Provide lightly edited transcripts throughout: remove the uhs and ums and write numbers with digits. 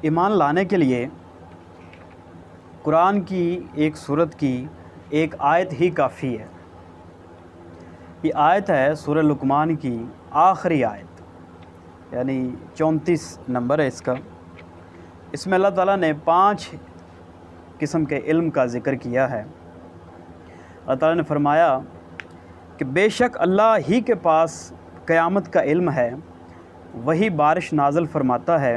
ایمان لانے کے لیے قرآن کی ایک سورت کی ایک آیت ہی کافی ہے۔ یہ آیت ہے سورہ لقمان کی آخری آیت، یعنی 34 نمبر ہے اس کا۔ اس میں اللہ تعالیٰ نے 5 قسم کے علم کا ذکر کیا ہے۔ اللہ تعالیٰ نے فرمایا کہ بے شک اللہ ہی کے پاس قیامت کا علم ہے، وہی بارش نازل فرماتا ہے،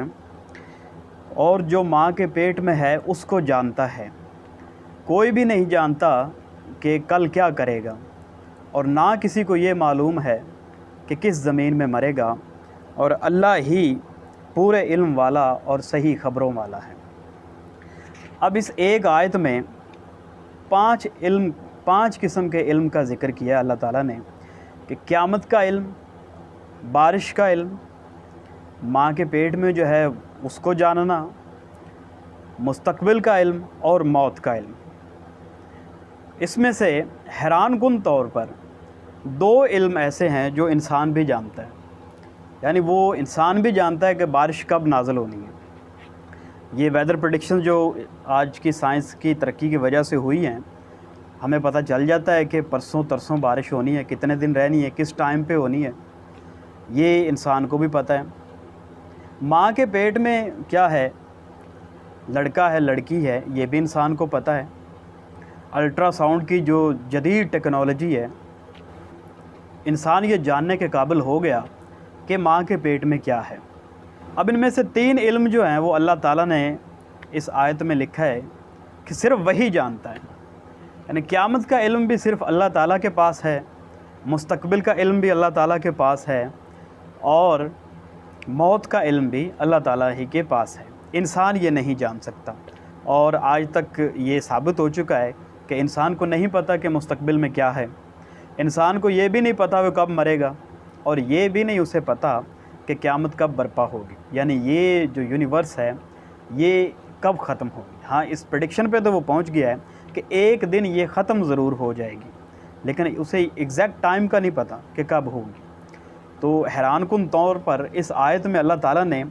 اور جو ماں کے پیٹ میں ہے اس کو جانتا ہے۔ کوئی بھی نہیں جانتا کہ کل کیا کرے گا، اور نہ کسی کو یہ معلوم ہے کہ کس زمین میں مرے گا، اور اللہ ہی پورے علم والا اور صحیح خبروں والا ہے۔ اب اس ایک آیت میں 5 قسم کے علم کا ذکر کیا اللہ تعالیٰ نے، کہ قیامت کا علم، بارش کا علم، ماں کے پیٹ میں جو ہے اس کو جاننا، مستقبل کا علم اور موت کا علم۔ اس میں سے حیران کن طور پر 2 علم ایسے ہیں جو انسان بھی جانتا ہے، یعنی وہ انسان بھی جانتا ہے کہ بارش کب نازل ہونی ہے۔ یہ ویدر پریڈکشن جو آج کی سائنس کی ترقی کی وجہ سے ہوئی ہیں، ہمیں پتہ چل جاتا ہے کہ پرسوں ترسوں بارش ہونی ہے، کتنے دن رہنی ہے، کس ٹائم پہ ہونی ہے، یہ انسان کو بھی پتہ ہے۔ ماں کے پیٹ میں کیا ہے، لڑکا ہے لڑکی ہے، یہ بھی انسان کو پتہ ہے۔ الٹرا ساؤنڈ کی جو جدید ٹیکنالوجی ہے، انسان یہ جاننے کے قابل ہو گیا کہ ماں کے پیٹ میں کیا ہے۔ اب ان میں سے 3 علم جو ہیں وہ اللہ تعالیٰ نے اس آیت میں لکھا ہے کہ صرف وہی جانتا ہے، یعنی قیامت کا علم بھی صرف اللہ تعالیٰ کے پاس ہے، مستقبل کا علم بھی اللہ تعالیٰ کے پاس ہے، اور موت کا علم بھی اللہ تعالیٰ ہی کے پاس ہے۔ انسان یہ نہیں جان سکتا، اور آج تک یہ ثابت ہو چکا ہے کہ انسان کو نہیں پتہ کہ مستقبل میں کیا ہے، انسان کو یہ بھی نہیں پتہ وہ کب مرے گا، اور یہ بھی نہیں اسے پتہ کہ قیامت کب برپا ہوگی، یعنی یہ جو یونیورس ہے یہ کب ختم ہوگی۔ ہاں، اس پریڈکشن پہ تو وہ پہنچ گیا ہے کہ ایک دن یہ ختم ضرور ہو جائے گی، لیکن اسے ایگزیکٹ ٹائم کا نہیں پتہ کہ کب ہوگی۔ تو حیران کن طور پر اس آیت میں اللہ تعالیٰ نے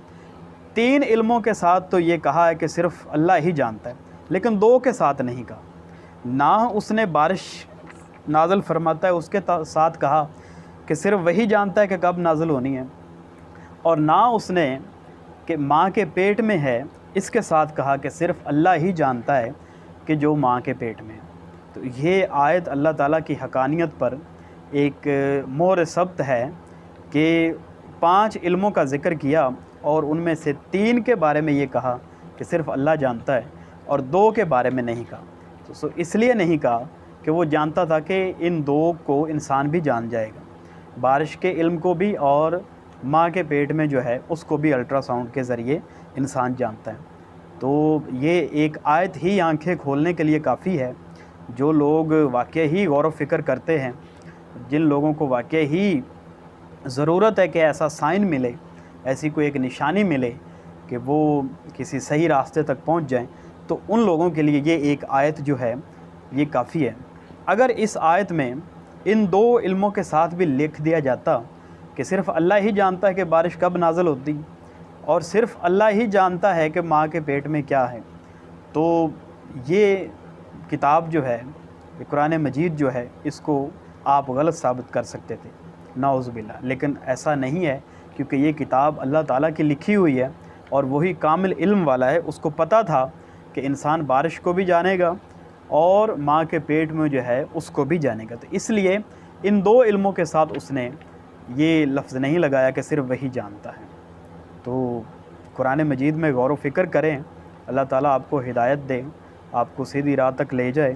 3 علموں کے ساتھ تو یہ کہا ہے کہ صرف اللہ ہی جانتا ہے، لیکن 2 کے ساتھ نہیں کہا۔ نہ اس نے بارش نازل فرماتا ہے اس کے ساتھ کہا کہ صرف وہی جانتا ہے کہ کب نازل ہونی ہے، اور نہ اس نے کہ ماں کے پیٹ میں ہے اس کے ساتھ کہا کہ صرف اللہ ہی جانتا ہے کہ جو ماں کے پیٹ میں ہے۔ تو یہ آیت اللہ تعالیٰ کی حقانیت پر ایک مہر ثبت ہے کہ 5 علموں کا ذکر کیا، اور ان میں سے 3 کے بارے میں یہ کہا کہ صرف اللہ جانتا ہے، اور 2 کے بارے میں نہیں کہا۔ تو اس لیے نہیں کہا کہ وہ جانتا تھا کہ ان 2 کو انسان بھی جان جائے گا، بارش کے علم کو بھی، اور ماں کے پیٹ میں جو ہے اس کو بھی الٹرا ساؤنڈ کے ذریعے انسان جانتا ہے۔ تو یہ ایک آیت ہی آنکھیں کھولنے کے لیے کافی ہے۔ جو لوگ واقعی ہی غور و فکر کرتے ہیں، جن لوگوں کو واقعی ہی ضرورت ہے کہ ایسا سائن ملے، ایسی کوئی ایک نشانی ملے کہ وہ کسی صحیح راستے تک پہنچ جائیں، تو ان لوگوں کے لیے یہ ایک آیت جو ہے یہ کافی ہے۔ اگر اس آیت میں ان 2 علموں کے ساتھ بھی لکھ دیا جاتا کہ صرف اللہ ہی جانتا ہے کہ بارش کب نازل ہوتی، اور صرف اللہ ہی جانتا ہے کہ ماں کے پیٹ میں کیا ہے، تو یہ کتاب جو ہے، یہ قرآن مجید جو ہے، اس کو آپ غلط ثابت کر سکتے تھے، نعوذ باللہ۔ لیکن ایسا نہیں ہے، کیونکہ یہ کتاب اللہ تعالیٰ کی لکھی ہوئی ہے، اور وہی کامل علم والا ہے، اس کو پتہ تھا کہ انسان بارش کو بھی جانے گا اور ماں کے پیٹ میں جو ہے اس کو بھی جانے گا۔ تو اس لیے ان 2 علموں کے ساتھ اس نے یہ لفظ نہیں لگایا کہ صرف وہی جانتا ہے۔ تو قرآن مجید میں غور و فکر کریں، اللہ تعالیٰ آپ کو ہدایت دے، آپ کو سیدھی راہ تک لے جائے۔